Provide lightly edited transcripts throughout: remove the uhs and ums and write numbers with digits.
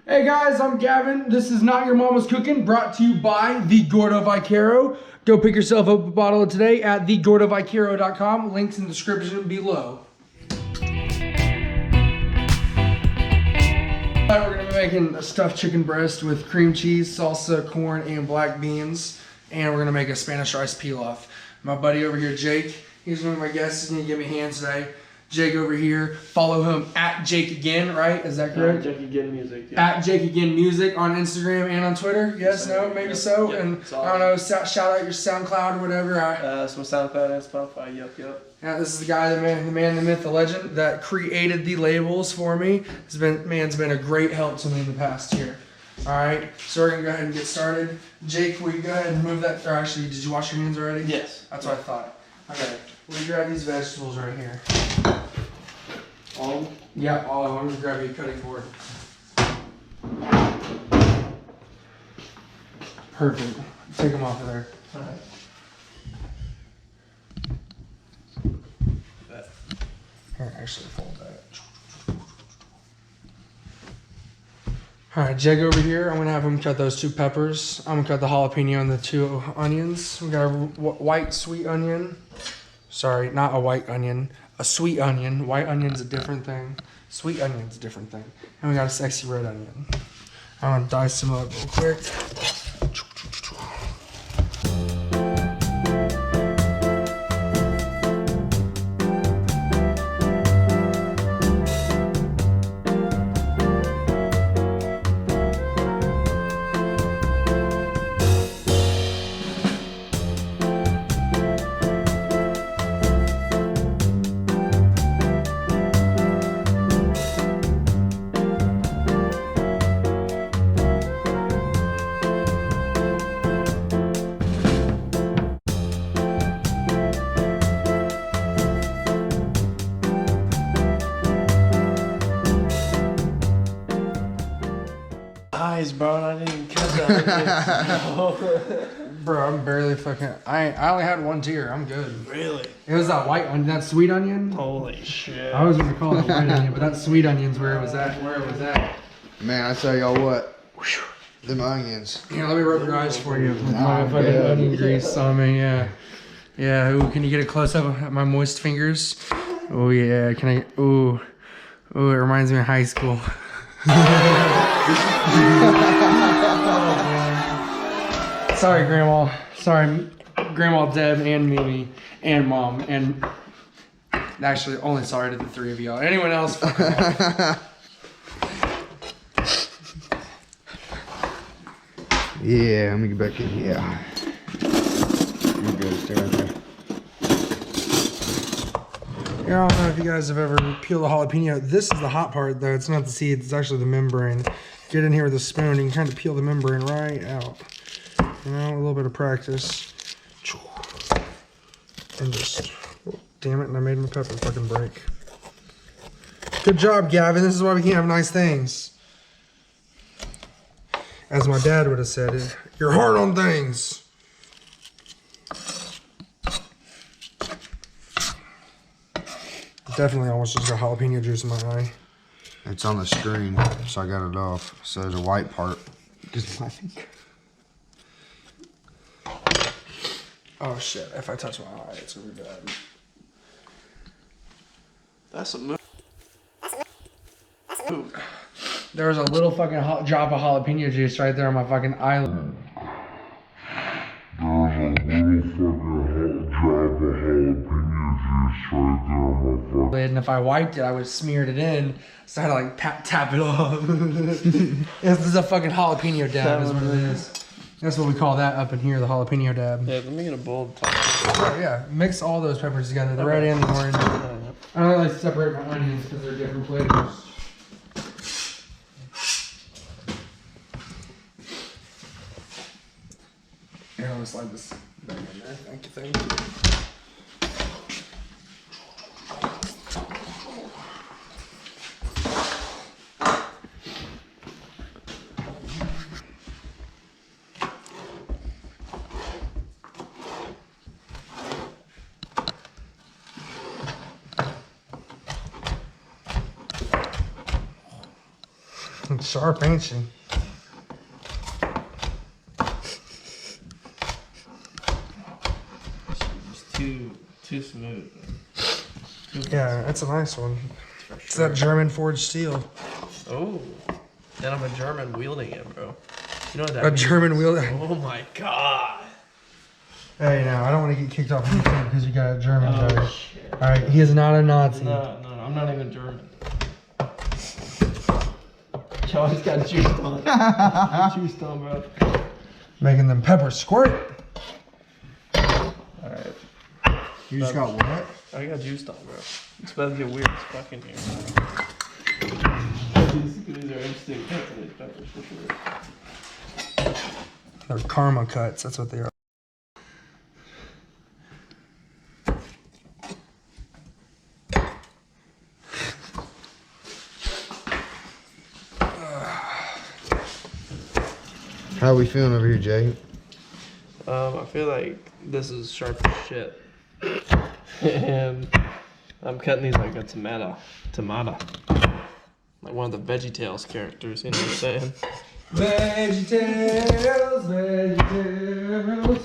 Hey guys, I'm Gavin. This is Not Your Mama's Cooking, brought to you by the Gordo Vaquero. Go pick yourself up a bottle of today at thegordovaquero.com. Links in the description below. We're gonna be making a stuffed chicken breast with cream cheese, salsa, corn, and black beans. And we're gonna make a Spanish rice pilaf. My buddy over here, Jake, he's one of my guests. He's gonna give me hands today. Jake over here, follow him at Jake Again, right? Is that correct? Jake Again Music. Yeah. At Jake Again Music on Instagram and on Twitter. Yes, no, maybe so. Yep, and I don't know, shout out your SoundCloud or whatever. Some SoundCloud and Spotify. Yep. Yeah, this is the guy, the man, the myth, the legend that created the labels for me. Man's been a great help to me in the past year. All right, so we're gonna go ahead and get started. Jake, will you go ahead and move that? Or actually, did you wash your hands already? Yes. That's what I thought. Okay, we grab these vegetables right here. All of them? Yeah, all of them. I'm gonna grab you a cutting board. Perfect. Take them off of there. All right. Here, actually fold that. Alright, Jake over here, I'm gonna have him cut those 2 peppers. I'm gonna cut the jalapeno and the 2 onions. We got a white sweet onion. Sorry, not a white onion. A sweet onion. White onion's a different thing. Sweet onion's a different thing. And we got a sexy red onion. I'm gonna dice them up real quick. Bro, I didn't cut that. Bro, I'm barely fucking. I only had 1 tear. I'm good. Really? It was that white onion, that sweet onion. Holy shit. I was gonna call it a white onion, but that sweet onion's where it was at. Man, I tell y'all what, them onions. Here, let me rub your eyes for you with my fucking onion grease on me. Yeah. Yeah. Ooh, can you get a close up of my moist fingers? Oh yeah. Can I? Ooh. Ooh, it reminds me of high school. Sorry, Grandma. Sorry, Grandma Deb and Mimi and Mom and actually only sorry to the 3 of y'all. Anyone else? Fuck off. Yeah, let me get back in. Yeah. You're good. Stay right there. Yeah, I don't know if you guys have ever peeled a jalapeno. This is the hot part, though. It's not the seed. It's actually the membrane. Get in here with a spoon. You can kind of peel the membrane right out. You know, a little bit of practice. And just, oh, damn it, and I made my pepper fucking break. Good job, Gavin. This is why we can't have nice things. As my dad would have said, you're hard on things. Definitely almost just got jalapeno juice in my eye. It's on the screen, so I got it off. So there's a white part. Just my finger. Oh shit, if I touch my eye, it's gonna be bad. That's a move. There was a little fucking drop of jalapeno juice right there on my fucking eyelid. And if I wiped it, I would have smeared it in. So I had to like tap it off. This is a fucking jalapeno dab, is what it is. That's what we call that up in here, the jalapeno dab. Yeah, let me get a bowl of Oh, yeah, mix all those peppers together, the red and the orange. I don't like to separate my onions because they're different flavors. Here, let me slide this back in there. Thank you. Sharp, ain't she? It's too smooth. Yeah, that's a nice one. For It's sure. that German forged steel. Oh, and I'm a German wielding it, bro. You know what that A means? German wheel. Oh my god. Hey, now I don't want to get kicked off YouTube because you got a German guy. Oh shit. All right, he is not a Nazi. No, I'm not even German. Yo, he's got juice on. Juice on, bro. Making them peppers squirt. Alright. You just got what? I got juiced on, bro. It's about to get weird as fuck in here. These are instant cuts of these peppers for sure. They're karma cuts. That's what they are. How we feeling over here, Jay? I feel like this is sharp as shit. And I'm cutting these like a tomato. Like one of the VeggieTales characters, you know what I'm saying? VeggieTales, VeggieTales,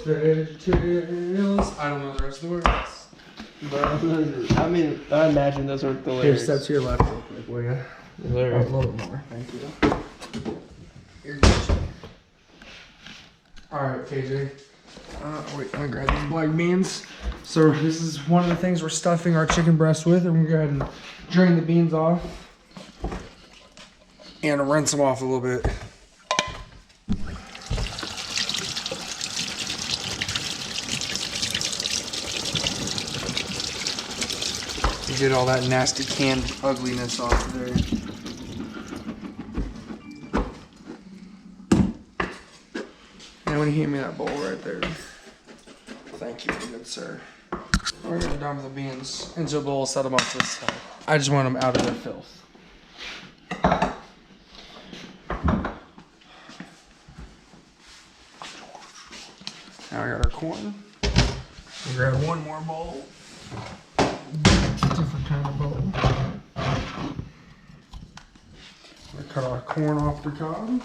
VeggieTales. I don't know the rest of the words. But I mean, I imagine those are the Here, lyrics. step to your left real quick, will you? A Lyrics. little bit more. Thank you. You're good. All right, KJ. Wait, I'm gonna grab these black beans. So this is one of the things we're stuffing our chicken breast with, and we're gonna go ahead and drain the beans off and rinse them off a little bit. To get all that nasty canned ugliness off of there. And when you hand me that bowl right there. Thank you, good sir. We're gonna dump the beans into a bowl, set them off to the side. I just want them out of their filth. Now we got our corn. We'll grab one more bowl. Different kind of bowl. We'll cut our corn off the cob.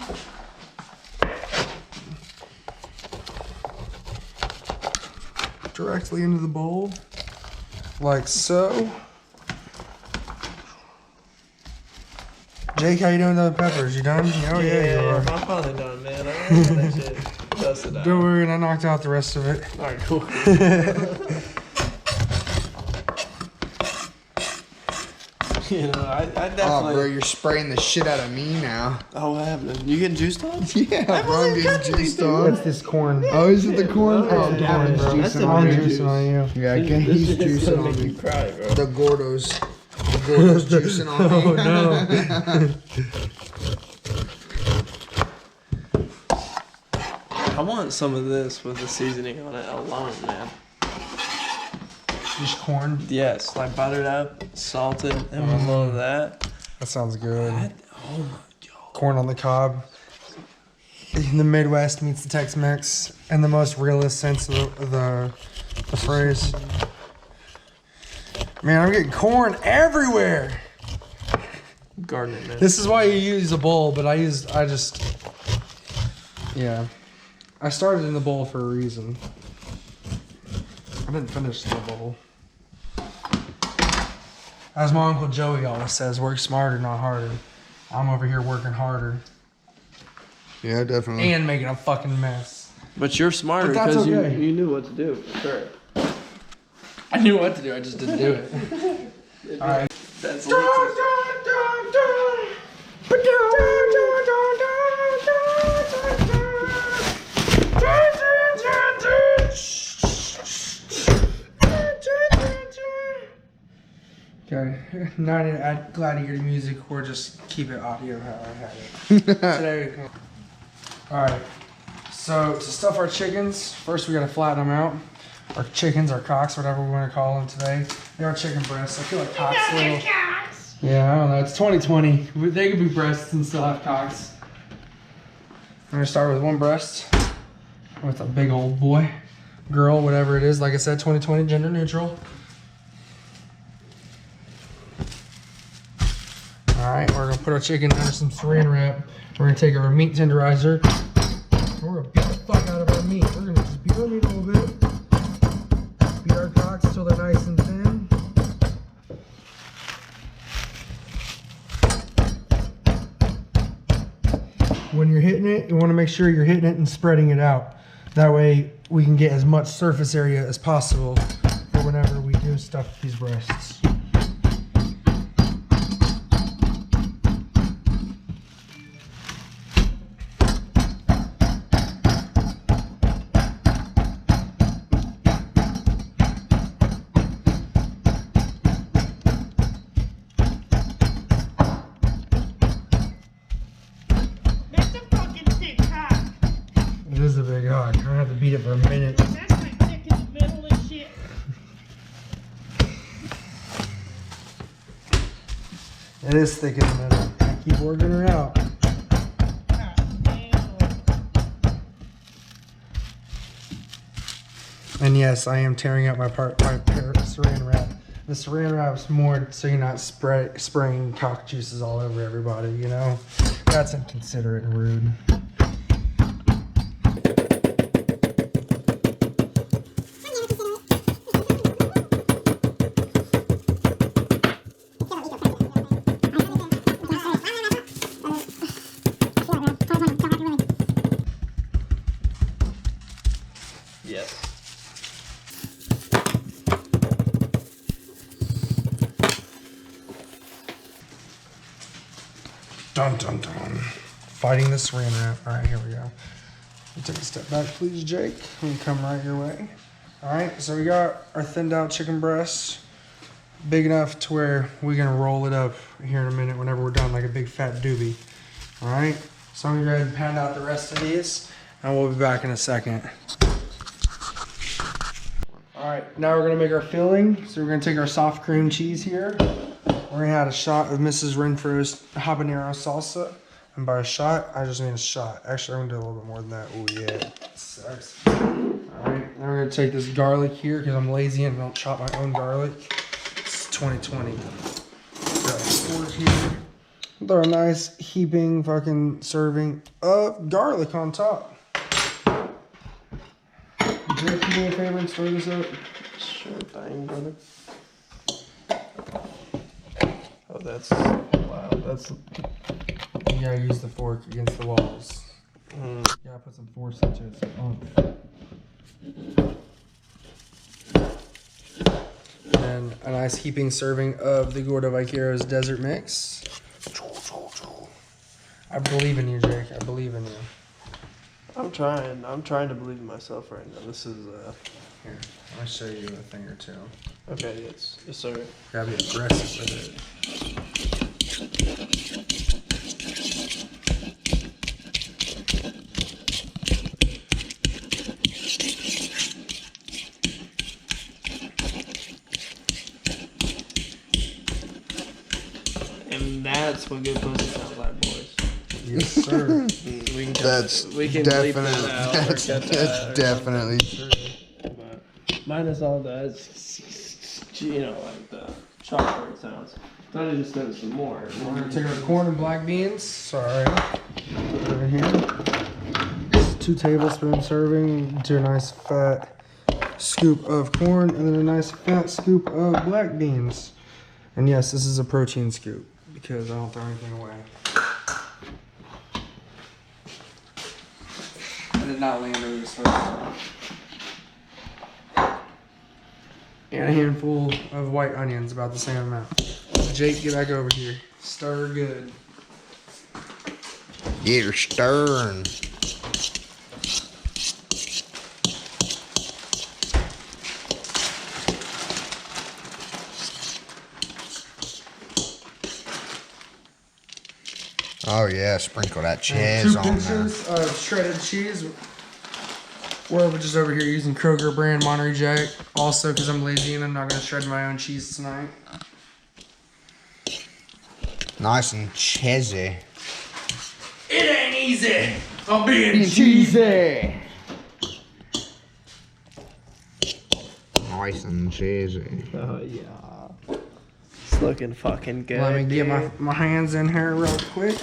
Directly into the bowl, like so. Jake, how you doing with the peppers? You done? Oh yeah, you are. I'm finally done, man. I don't know that shit. Dust it out. Don't worry, I knocked out the rest of it. Alright, cool. You know, I definitely. Oh, bro, you're spraying the shit out of me now. Oh, what happened? You getting juiced on? Yeah, bro, I'm getting juiced on. What's this corn? Oh, is it the corn? bro. Oh, Corn, Gavin's bro. That's juicing the on I'm weird me. juicing on you. Yeah, he's This is juicing gonna on make me. you cry, bro. The Gordo's juicing on me. Oh no. I want some of this with the seasoning on it alone, man. Just corn. Yes, like buttered up, salted, and with a little of that. That sounds good. Oh my god. Corn on the cob. The Midwest meets the Tex-Mex in the most realist sense of the phrase. Man, I'm getting corn everywhere. Gardening, man. This is why you use a bowl, but I started in the bowl for a reason. I didn't finish the bowl. As my Uncle Joey always says, work smarter, not harder. I'm over here working harder Yeah, definitely. and making a fucking mess. But you're smarter But that's because okay. you knew what to do. Sure. I knew what to do, I just didn't do it. Alright. That's Okay, not add glad to hear the music or just keep it audio how I had it. Today, alright, so to stuff our chickens, first we gotta flatten them out. Our chickens, our cocks, whatever we want to call them today. They are chicken breasts. I feel like cocks a little. Yeah, I don't know. It's 2020. They could be breasts and still have cocks. I'm gonna start with one breast with a big old boy, girl, whatever it is. Like I said, 2020, gender neutral. All right, we're gonna put our chicken under some saran wrap. We're gonna take our meat tenderizer. And we're gonna beat the fuck out of our meat. We're gonna just beat our meat a little bit. Beat our cocks until they're nice and thin. When you're hitting it, you want to make sure you're hitting it and spreading it out. That way we can get as much surface area as possible for whenever we do stuff these breasts. It is a big hog. I have to beat it for a minute. That's like thick in the middle and shit. It is thick in the middle. Keep working her out. God damn. And yes, I am tearing out my saran wrap. The saran wrap's more so you're not spraying cock juices all over everybody, you know? That's inconsiderate and rude. Yes. Dun dun dun. Fighting the saran wrap. Alright, here we go. We'll take a step back, please, Jake. We can come right your way. Alright, so we got our thinned out chicken breasts. Big enough to where we're gonna roll it up here in a minute whenever we're done, like a big fat doobie. Alright, so I'm gonna go ahead and pound out the rest of these, and we'll be back in a second. Alright, now we're gonna make our filling. So we're gonna take our soft cream cheese here. We're gonna add a shot of Mrs. Renfro's habanero salsa. And by a shot, I just mean a shot. Actually, I'm gonna do a little bit more than that. Oh yeah, sucks. Alright, now we're gonna take this garlic here because I'm lazy and don't chop my own garlic. It's 2020. Got a fork here. Throw a nice heaping fucking serving of garlic on top. Jake, you do me a favor and stir this up? Sure thing, brother. Oh, that's wow. That's You gotta use the fork against the walls. You gotta put some force into it. And a nice heaping serving of the Gordo Vaquero's Desert Mix. I believe in you, Jake. I believe in you. I'm trying. I'm trying to believe in myself right now. This is Here, I'm gonna show you a thing or two. okay. Yes, yes, sir. Gotta be aggressive with it. And that's what good pussy sounds like, boys. Yes, sir. We can cut That's that. We can bleep that out or that's cut that or definitely something. But minus all that, you know, like the chalkboard sounds. Thought I just done some more. We're gonna take our corn and black beans. Sorry. Put it over here. Just 2 tablespoons serving to a nice fat scoop of corn and then a nice fat scoop of black beans. And yes, this is a protein scoop because I don't throw anything away. I did not land over this first time. And a handful of white onions, about the same amount. Jake, get back over here. Stir good. get her stirring. Oh yeah, sprinkle that cheese Two on there. pinches of shredded cheese. We're just over here using Kroger brand Monterey Jack. Also, because I'm lazy and I'm not going to shred my own cheese tonight. Nice and cheesy. It ain't easy. I'm being cheesy. Nice and cheesy. Oh yeah. It's looking fucking good. Let me get my hands in here real quick.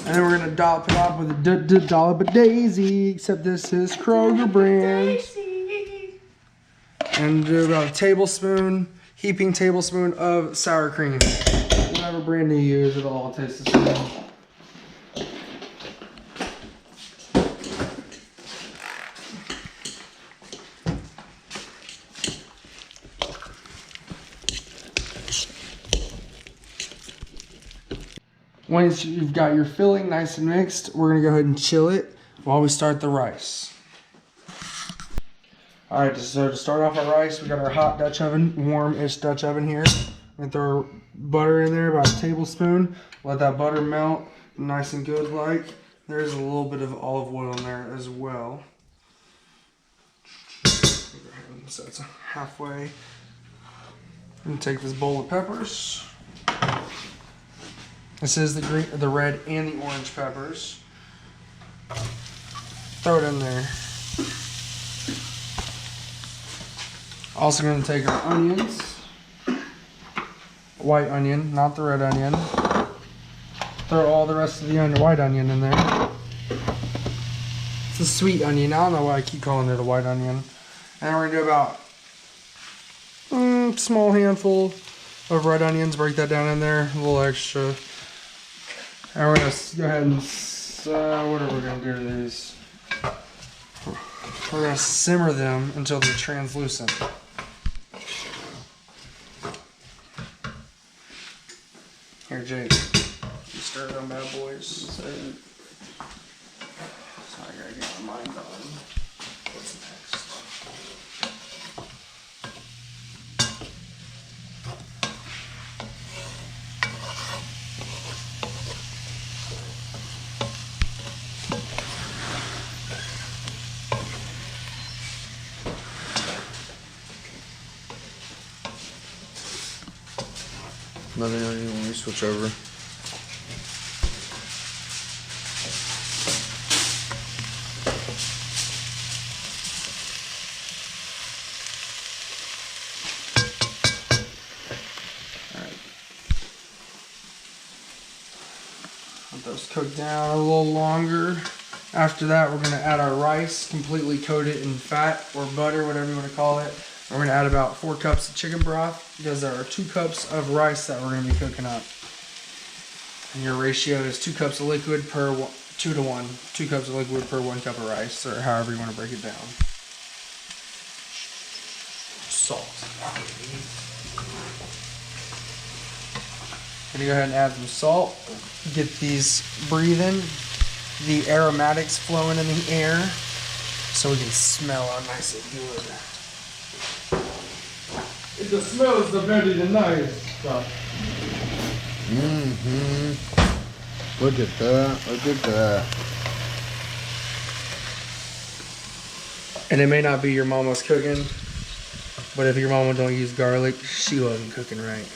And then we're gonna dollop it off with a dollop of Daisy, except this is Kroger brand. And do about a tablespoon, heaping tablespoon of sour cream. Whatever brand you use, it'll all taste the same. Once you've got your filling nice and mixed, we're gonna go ahead and chill it while we start the rice. All right, so to start off our rice, we got our hot Dutch oven, warm-ish Dutch oven here. We're gonna throw butter in there, about a tablespoon. Let that butter melt nice and good like. There's a little bit of olive oil in there as well. So it's halfway. I'm gonna take this bowl of peppers. This is the green, the red, and the orange peppers. Throw it in there. Also going to take our onions. White onion, not the red onion. Throw all the rest of the white onion in there. It's a sweet onion. I don't know why I keep calling it a white onion. And we're going to do about small handful of red onions. Break that down in there. A little extra. And we're going to go ahead and, what are we going to do to these? We're going to simmer them until they're translucent. Here, Jake, you stir them bad boys. So I gotta get my mind on. What's next? Let me know when we switch over. Let those cook down a little longer. After that, we're gonna add our rice, completely coat it in fat or butter, whatever you want to call it. We're gonna add about 4 cups of chicken broth because there are 2 cups of rice that we're gonna be cooking up. And your ratio is 2 cups of liquid per 2 to 1. 2 cups of liquid per 1 cup of rice, or however you want to break it down. Salt. Gonna go ahead and add some salt. Get these breathing, the aromatics flowing in the air, so we can smell how nice and good. It just smells the very nice stuff. Look at that. Look at that. And it may not be your mama's cooking, but if your mama don't use garlic, she wasn't cooking right.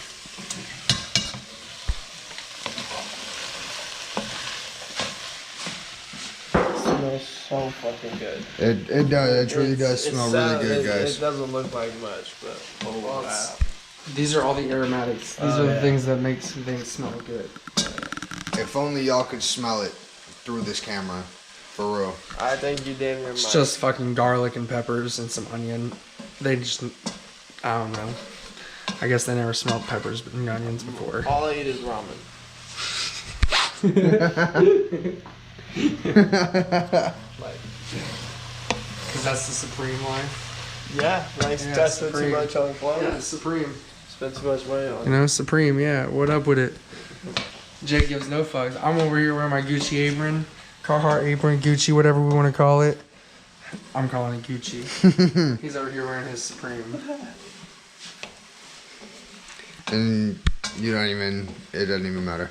Smells so fucking good. It does. It really does smell really good, guys. It doesn't look like much, but oh wow. These are all the aromatics. These are the things that make things smell good. If only y'all could smell it through this camera. For real. I think you damn near It's might. just fucking garlic and peppers and some onion. They just, I don't know. I guess they never smelled peppers and onions before. All I eat is ramen. Like, Because that's the supreme life. yeah, nice. Yeah, That's too supreme. much on clothes. Yeah, supreme. Spend too much money on. You know, supreme, yeah. What up with it? Jake gives no fucks. I'm over here wearing my Gucci apron. Carhartt apron, Gucci, whatever we want to call it. I'm calling it Gucci. He's over here wearing his Supreme. And you don't even, it doesn't even matter.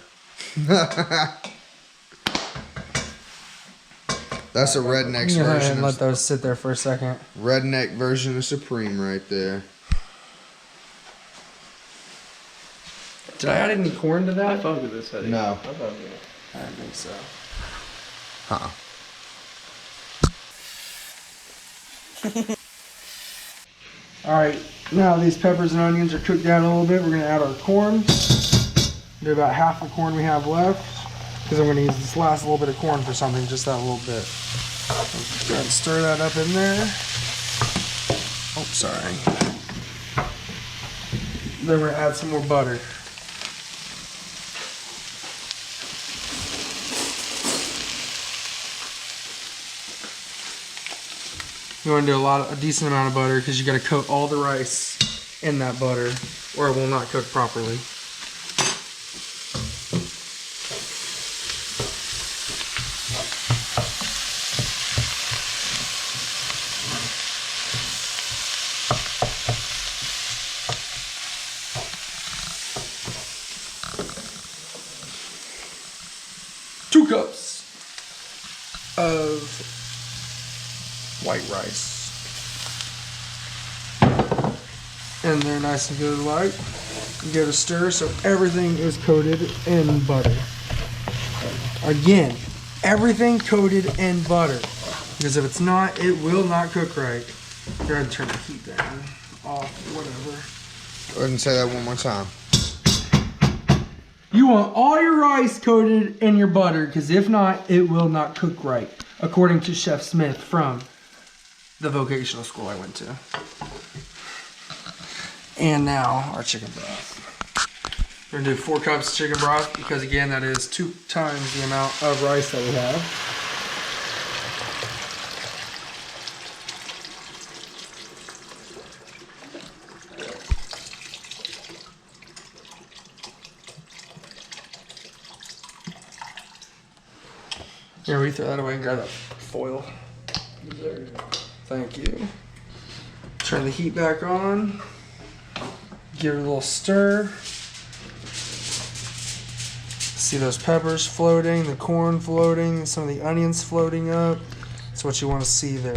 That's a redneck's Go ahead version and let of, those sit there for a second. redneck version of Supreme right there. Did I add any corn to I that? fuck with this hoodie. No. I fuck with it. I don't think so. Alright, Now these peppers and onions are cooked down a little bit. We're gonna add our corn. Do about half the corn we have left, because I'm gonna use this last little bit of corn for something, just that little bit. Go ahead and stir that up in there. Oh, sorry. Then we're gonna add some more butter. You want to do a decent amount of butter because you got to coat all the rice in that butter or it will not cook properly. Two cups of white rice. And they're nice and good light. Give it a stir so everything is coated in butter. Again, everything coated in butter. Because if it's not, it will not cook right. Go ahead and turn the heat down, off, whatever. Go ahead and say that one more time. You want all your rice coated in your butter, because if not, it will not cook right. According to Chef Smith from the vocational school I went to. And now our chicken broth. We're gonna do 4 cups of chicken broth because again that is 2 times the amount of rice that we have. Here, we throw that away and grab that foil. Thank you. Turn the heat back on. Give it a little stir. See those peppers floating, the corn floating, some of the onions floating up. That's what you want to see there.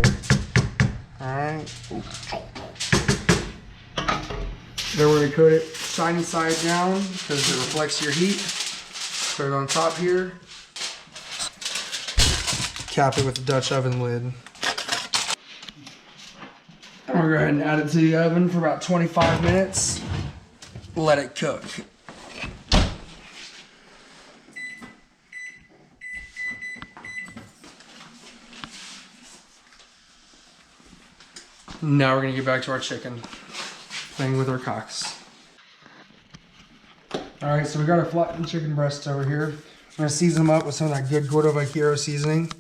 Alright. Then we're going to coat it shiny side down because it reflects your heat. Put it on top here. Cap it with the Dutch oven lid. And we'll go ahead and add it to the oven for about 25 minutes. Let it cook. Now we're gonna get back to our chicken, playing with our cocks. All right, so we got our flattened chicken breasts over here. I'm gonna season them up with some of that good Gordo Vaquero seasoning.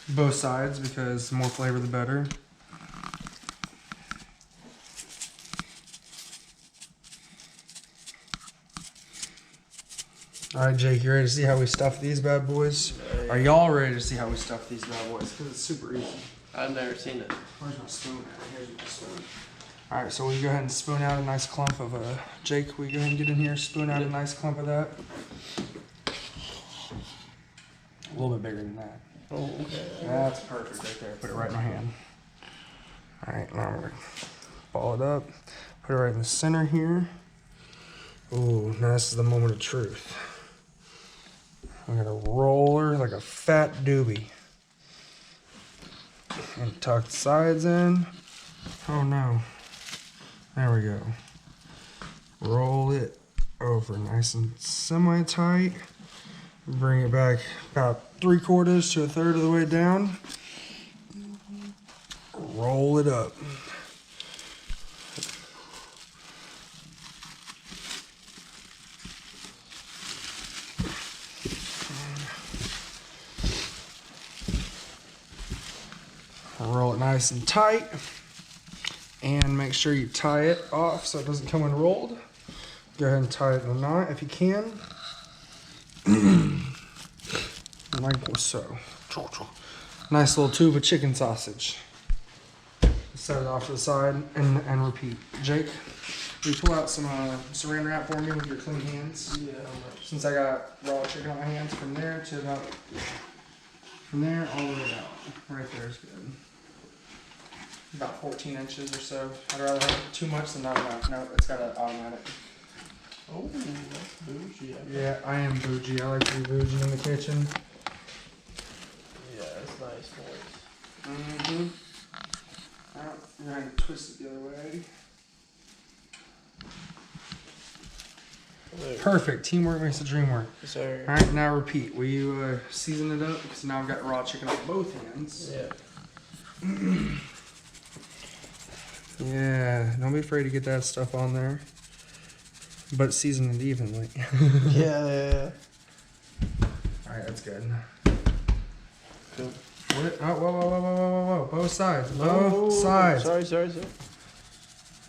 Both sides because the more flavor the better. All right, Jake, you ready to see how we stuff these bad boys? Are y'all ready to see how we stuff these bad boys? Because it's super easy. I've never seen it. Where's my spoon? Here's my spoon. All right, so we go ahead and spoon out a nice clump of Jake, will you go ahead and get in here, spoon out a nice clump of that. A little bit bigger than that. Oh, okay. That's perfect right there. Put it right in my hand. All right, now I'm gonna ball it up. Put it right in the center here. Ooh, now this is the moment of truth. I'm gonna roll her like a fat doobie. And tuck the sides in. Oh no. There we go. Roll it over nice and semi-tight. Bring it back about 3/4 to 1/3 of the way down. Roll it up. Roll it nice and tight. And make sure you tie it off so it doesn't come unrolled. Go ahead and tie it in a knot if you can. Like so. Nice little tube of chicken sausage. Set it off to the side and repeat. Jake, will you pull out some saran wrap for me with your clean hands? Yeah. Since I got raw chicken on my hands, from there to about, from there all the way out. Right there is good. About 14 inches or so. I'd rather have too much than not enough. No, it's got an automatic. Oh, that's bougie. Yeah, I am bougie. I like to be bougie in the kitchen. Yeah, it's nice boys. perfect. Teamwork makes the dream work. Sorry. All right, now repeat. Will you season it up? Because now I've got raw chicken on both hands. Yeah. Yeah, don't be afraid to get that stuff on there. But season it evenly. Yeah. All right, that's good. Cool. What? Oh, whoa. Both sides. Oh, Both sides. Sorry.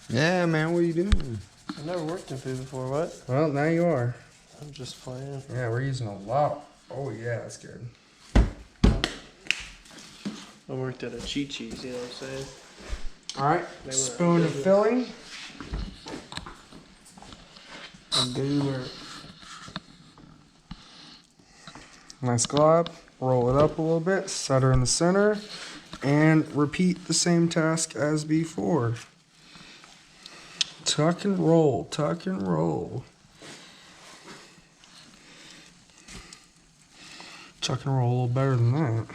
Yeah, man, what are you doing? I've never worked in food before. What? Well, now you are. I'm just playing. Yeah, we're using a lot. Oh, yeah, that's good. I worked at a Chi-Chi's, you know what I'm saying? All right, They were- spoon of filling. A goober. Nice glob. Roll it up a little bit, set her in the center, and repeat the same task as before. Tuck and roll, tuck and roll. Tuck and roll a little better than that.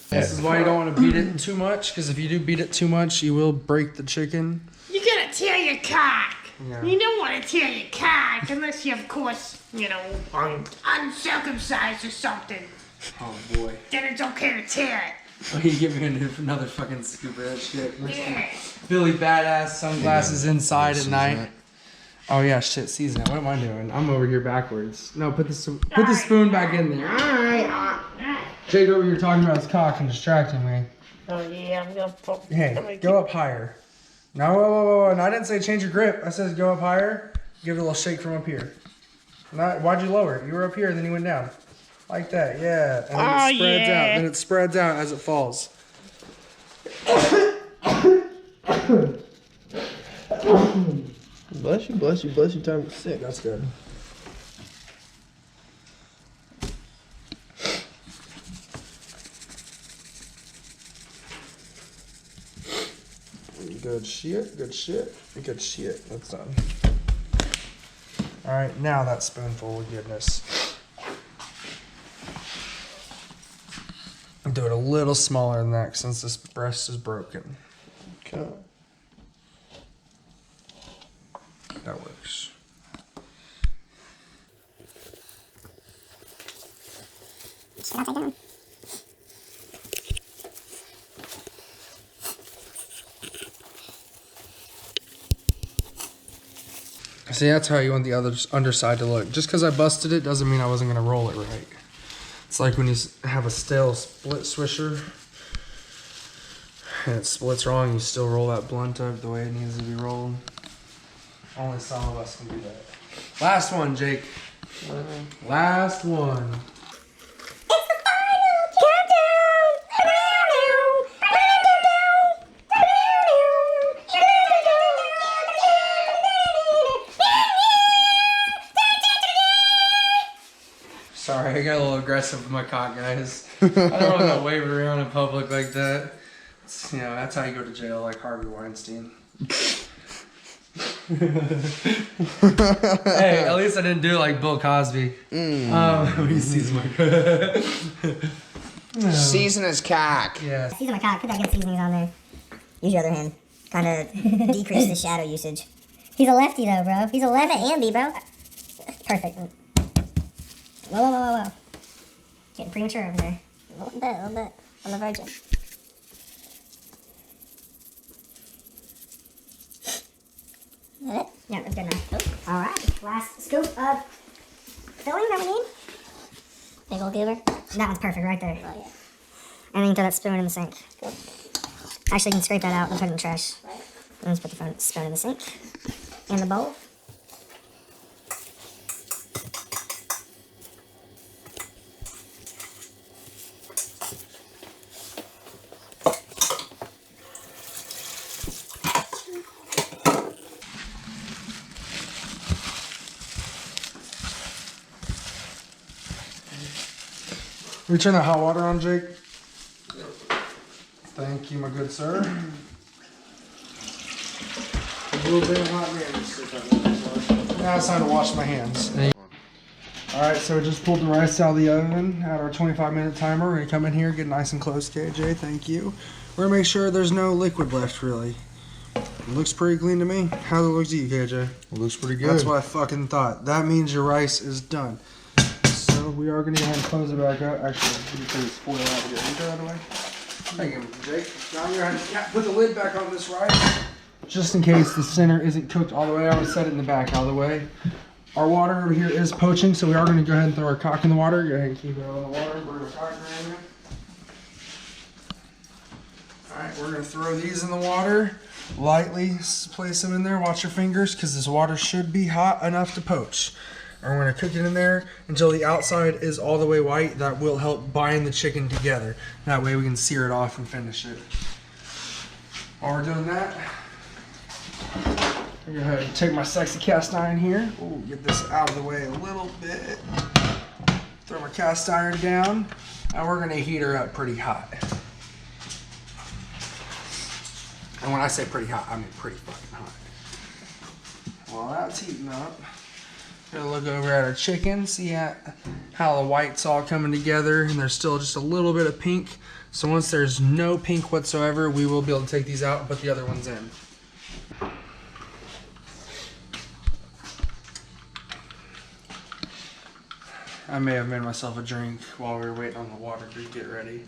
This is why you don't want to beat it too much, because if you do beat it too much, you will break the chicken. You're gonna tear your cock. Yeah. You don't want to tear your cock unless you're, of course, uncircumcised or something. Oh boy. Then it's okay to tear it. Oh, you give me another fucking scoop of that shit. Yeah. Billy badass sunglasses inside at Season night. it. Oh yeah, shit, season it. What am I doing? I'm over here backwards. No, put the spoon back in there. Alright. Jake over here talking about his cock and distracting me. Oh yeah, I'm gonna put. Hey, go up higher. No, whoa. No, I didn't say change your grip. I said go up higher. Give it a little shake from up here. Why'd you lower it? You were up here and then you went down. Like that, yeah. And then it spreads out. Then it spreads out as it falls. Bless you. Time to sick. That's good. Good shit. That's done. All right, now that spoonful of goodness. Do it a little smaller than that since this breast is broken. Okay. That works. See, that's how you want the other underside to look. Just because I busted it doesn't mean I wasn't going to roll it right. It's like when you have a stale split swisher and it splits wrong, you still roll that blunt up the way it needs to be rolled. Only some of us can do that. Last one, Jake. Last one. Sorry, I got a little aggressive with my cock, guys. I don't really want to wave it around in public like that. It's, that's how you go to jail, like Harvey Weinstein. Hey, at least I didn't do it like Bill Cosby. Let me season my Season his cock. Yeah. Season my cock, put that good seasonings on there. Use your other hand. Kind of decrease the shadow usage. He's a lefty though, bro. He's a left-handy, bro. Perfect. Whoa. Getting premature over there. A little bit. On the virgin. Is that it? Yeah, that's good enough. Alright, last scoop of filling that we need. Big old goober. That one's perfect right there. Oh, yeah. And then you can throw that spoon in the sink. Good. Actually, you can scrape that out and put it in the trash. Right. And let's put the spoon in the sink. In the bowl. We turn the hot water on, Jake. Thank you, my good sir. A little bit of hot damage. Now it's time to wash my hands. Alright, so we just pulled the rice out of the oven at our 25-minute timer. We're going to come in here, get nice and close, KJ. Thank you. We're gonna make sure there's no liquid left, really. It looks pretty clean to me. How's it look to you, KJ? It looks pretty good. That's what I fucking thought. That means your rice is done. So we are gonna go ahead and close it back up. Actually, let me put this foil out here. Can you throw that away? Thank you, Jake. Now I'm gonna put the lid back on this rice. Just in case the center isn't cooked all the way, I'm gonna set it in the back all the way. Our water over here is poaching, so we are gonna go ahead and throw our cock in the water. Go ahead and keep it on the water. We're gonna cock right here. Alright, we're gonna throw these in the water. Lightly place them in there. Watch your fingers, because this water should be hot enough to poach. And we're gonna cook it in there until the outside is all the way white. That will help bind the chicken together. That way we can sear it off and finish it. While we're doing that, I'm gonna go ahead and take my sexy cast iron here. Ooh, get this out of the way a little bit. Throw my cast iron down, and we're gonna heat her up pretty hot. And when I say pretty hot, I mean pretty fucking hot. While that's heating up, gonna look over at our chicken, see how the white's all coming together, and there's still just a little bit of pink. So once there's no pink whatsoever, we will be able to take these out and put the other ones in. I may have made myself a drink while we were waiting on the water to get ready.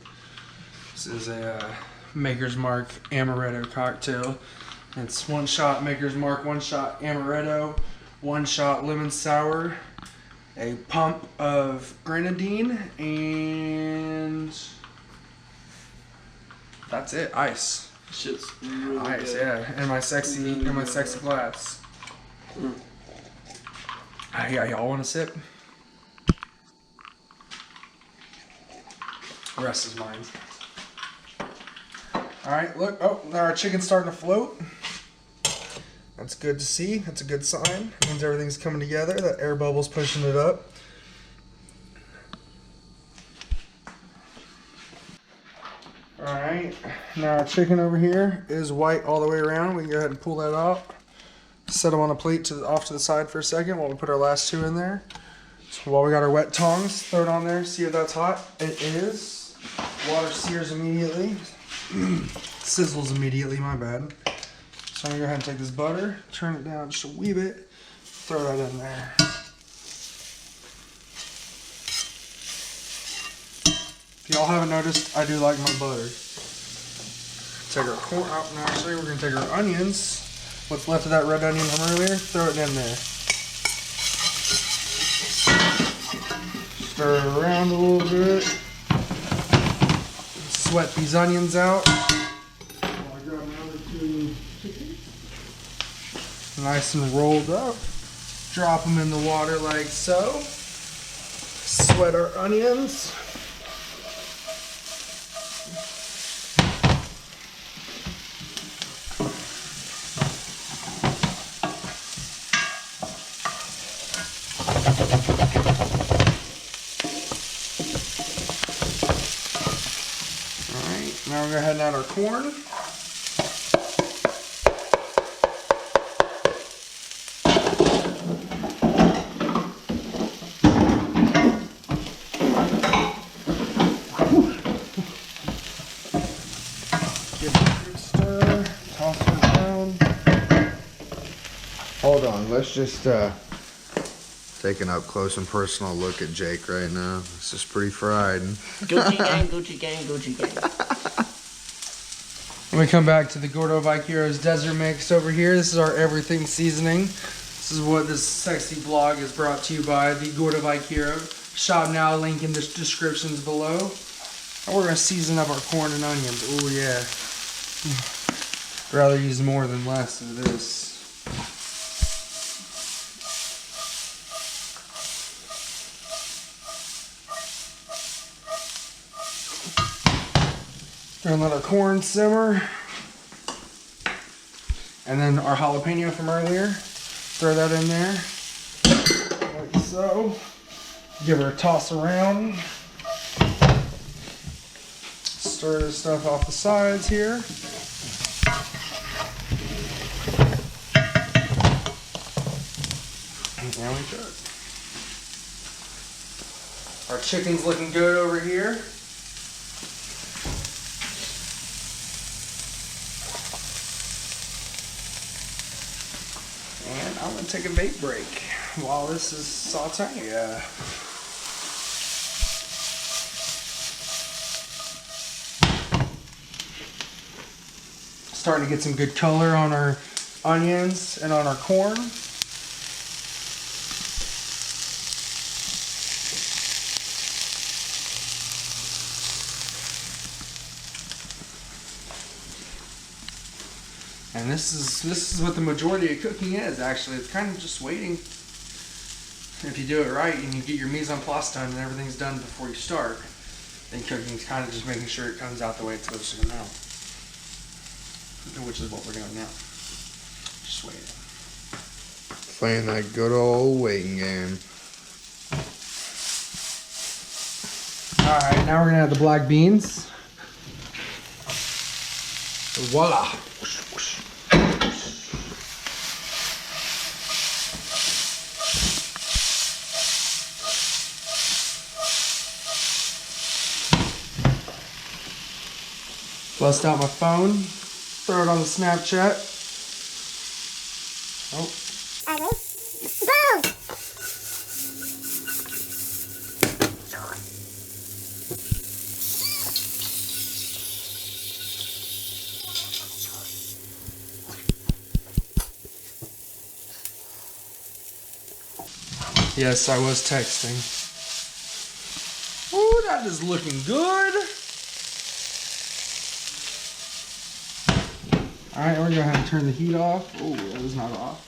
This is a Maker's Mark Amaretto cocktail. It's 1 shot Maker's Mark, 1 shot Amaretto, 1 shot lemon sour, a pump of grenadine, and that's it. Ice. Shit's really Ice, good. yeah. And my sexy, glass. Yeah, y'all want a sip? The rest is mine. Alright, look. Oh, now our chicken's starting to float. That's good to see. That's a good sign. It means everything's coming together. That air bubble's pushing it up. Alright, now our chicken over here is white all the way around. We can go ahead and pull that out. Set them on a plate off to the side for a second while we put our last 2 in there. So while we got our wet tongs, throw it on there, see if that's hot. It is. Water sears immediately. Sizzles immediately, my bad. So I'm gonna go ahead and take this butter, turn it down just a wee bit, throw that in there. If y'all haven't noticed, I do like my butter. Take our corn out, and actually we're gonna take our onions, what's left of that red onion from earlier, throw it in there. Stir it around a little bit. Sweat these onions out. Nice and rolled up. Drop them in the water like so. Sweat our onions. Alright, now we're going to head out our corn. Hold on, let's just take an up close and personal look at Jake right now. This is pretty fried. Gucci gang, Gucci gang, Gucci gang. When we come back to the Gordo Vaquero's Desert Mix over here, this is our everything seasoning. This is what this sexy vlog is brought to you by, the Gordo Vaquero. Shop now, link in the descriptions below. And we're gonna season up our corn and onions. Oh yeah. Rather use more than less of this. We're gonna let our corn simmer. And then our jalapeno from earlier, throw that in there, like so. Give her a toss around. Stir this stuff off the sides here. And there we go. Our chicken's looking good over here. I'm gonna take a vape break while this is sauteing. Yeah. Starting to get some good color on our onions and on our corn. And this is what the majority of cooking is, actually. It's kind of just waiting. If you do it right and you get your mise en place done and everything's done before you start, then cooking's kind of just making sure it comes out the way it's supposed to come out. Which is what we're doing now. Just waiting. Playing that good old waiting game. Alright, now we're gonna add the black beans. Voila! Bust out my phone, throw it on the Snapchat. Oh. Ugly. Boom! Yes, I was texting. Ooh, that is looking good. Alright, we're going to go ahead and turn the heat off. Oh, that was not off.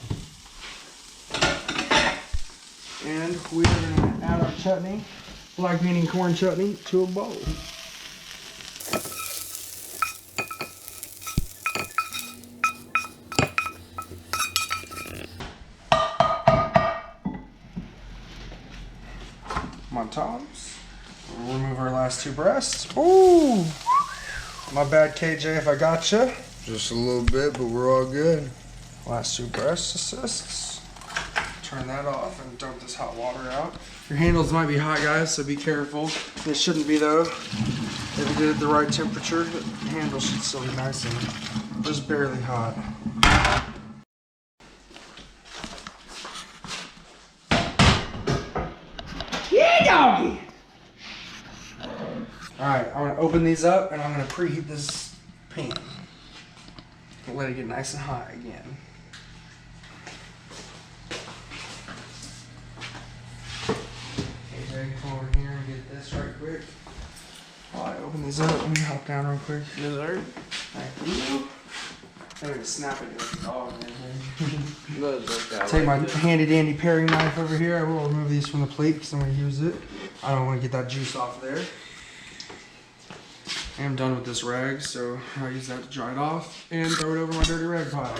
And we are going to add our chutney, black bean and corn chutney, to a bowl. Come on, Toms. We'll remove our last two breasts. Ooh! My bad, KJ, if I got you. Just a little bit, but we're all good. Last two breast assists. Turn that off and dump this hot water out. Your handles might be hot, guys, so be careful. They shouldn't be, though. If you did it the right temperature, the handle should still be nice and just barely hot. Yeah, doggy! Alright, I'm gonna open these up and I'm gonna preheat this pan. Let it get nice and hot again. Okay, come over here and get this right quick. While I open these up, let me hop down real quick. Dessert? Thank you. I'm gonna snap it like a dog, man. Take Take my handy dandy paring knife over here. I will remove these from the plate because I'm gonna use it. I don't want to get that juice off there. I am done with this rag, so I'll use that to dry it off and throw it over my dirty rag pile.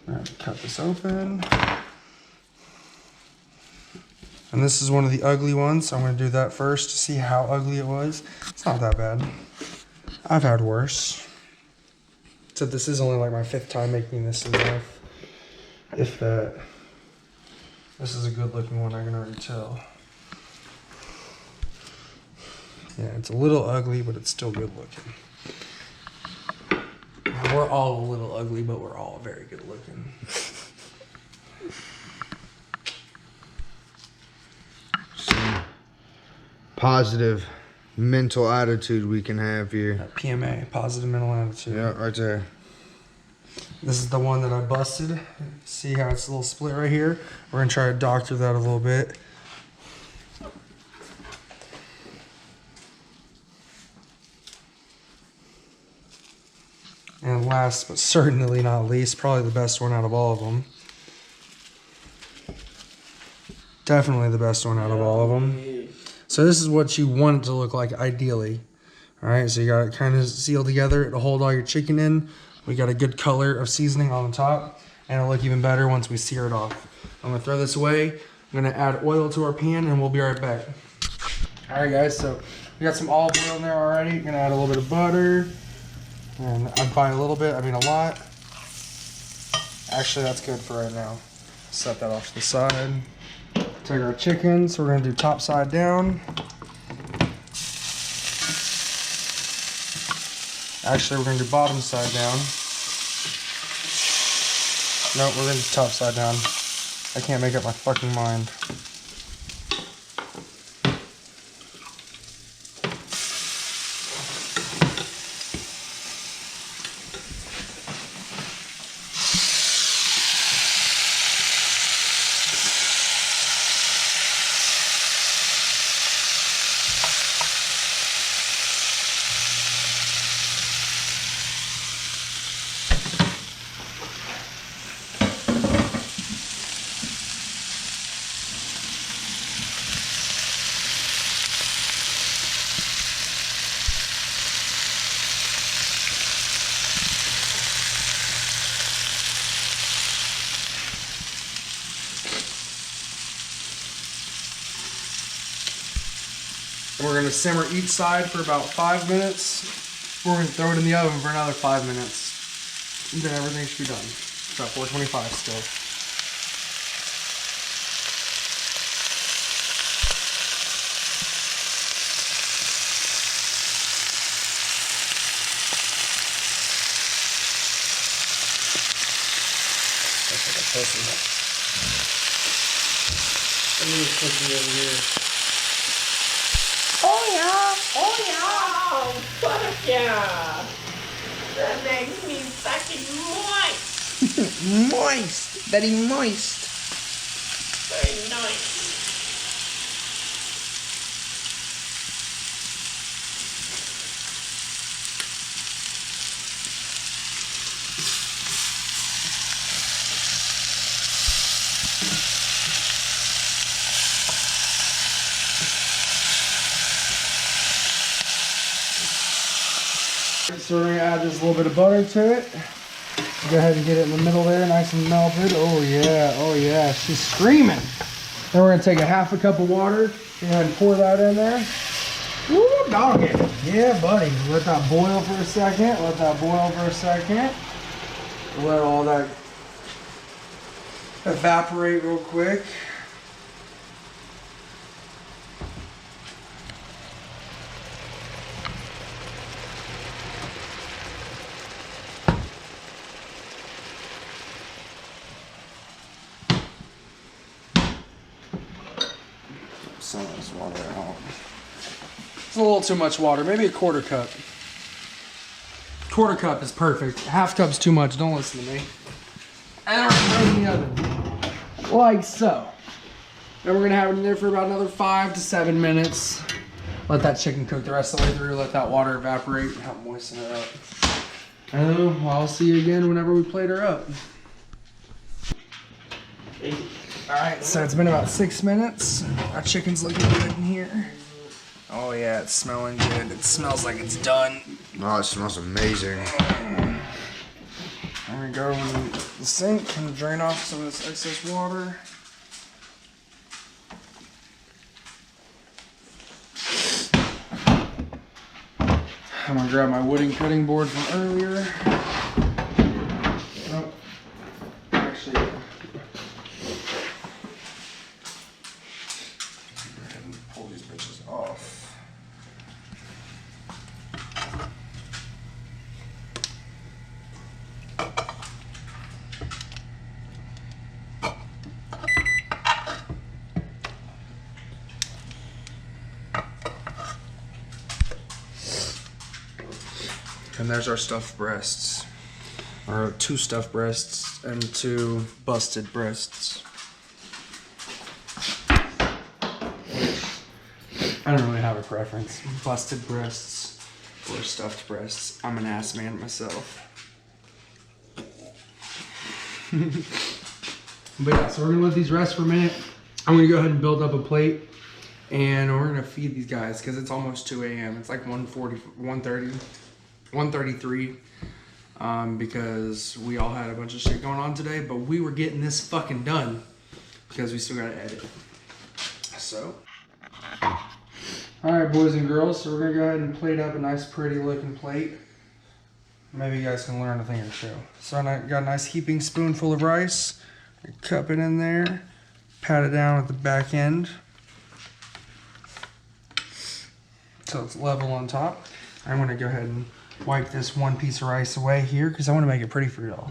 Alright, cut this open. And this is one of the ugly ones, so I'm going to do that first to see how ugly it was. It's not that bad. I've had worse. So this is only like my 5th time making this in life. If that. This is a good looking one, I can already tell. Yeah, it's a little ugly, but it's still good looking. We're all a little ugly, but we're all very good looking. Some positive mental attitude we can have here. PMA, positive mental attitude. Yeah, right there. This is the one that I busted. See how it's a little split right here? We're gonna try to doctor that a little bit. And last but certainly not least, probably the best one out of all of them. Definitely the best one out of all of them. So this is what you want it to look like ideally. All right, so you got it kind of sealed together to hold all your chicken in. We got a good color of seasoning on the top, and it'll look even better once we sear it off. I'm gonna throw this away. I'm gonna add oil to our pan, and we'll be right back. All right, guys, so we got some olive oil in there already. Gonna add a little bit of butter. And by a little bit, I mean a lot. Actually, that's good for right now. Set that off to the side. Take our chicken, so we're gonna do top side down. Actually, we're gonna do bottom side down. Nope, we're gonna do top side down. I can't make up my fucking mind. And we're gonna simmer each side for about 5 minutes. We're gonna throw it in the oven for another 5 minutes. And then everything should be done. It's about 425 still. That's like a pussy. Let me just put it over here. Oh yeah! Oh yeah! Fuck yeah! That makes me fucking moist! Moist! Very moist. Very nice. So we're gonna add this little bit of butter to it. Go ahead and get it in the middle there, nice and melted. Oh yeah, she's screaming. Then we're gonna take a half a cup of water, go ahead and pour that in there. Woo, doggy. Yeah, buddy. Let that boil for a second. Let all that evaporate real quick. Some of this water out. It's a little too much water, maybe a quarter cup. Quarter cup is perfect. Half cup's too much, don't listen to me. And we're gonna throw it in the oven. Like so. Then we're gonna have it in there for about another 5 to 7 minutes. Let that chicken cook the rest of the way through, let that water evaporate, help moisten it up. And I'll see you again whenever we plate her up. Alright, so it's been about 6 minutes. Our chicken's looking good in here. Oh yeah, it's smelling good. It smells like it's done. Oh, it smells amazing. I'm gonna go in the sink and drain off some of this excess water. I'm gonna grab my wooden cutting board from earlier. Oh, actually, go ahead and pull these bitches off. And there's our stuffed breasts. Or 2 stuffed breasts and 2 busted breasts. I don't really have a preference. Busted breasts or stuffed breasts. I'm an ass man myself. But yeah, so we're gonna let these rest for a minute. I'm gonna go ahead and build up a plate. And we're gonna feed these guys because it's almost 2 a.m. It's like 1:33, because we all had a bunch of shit going on today, but we were getting this fucking done because we still gotta edit. So, all right, boys and girls, so we're gonna go ahead and plate up a nice, pretty looking plate. Maybe you guys can learn a thing or two. So I got a nice heaping spoonful of rice. Cup it in there, pat it down at the back end so it's level on top. I'm gonna go ahead and wipe this one piece of rice away here because I want to make it pretty for y'all.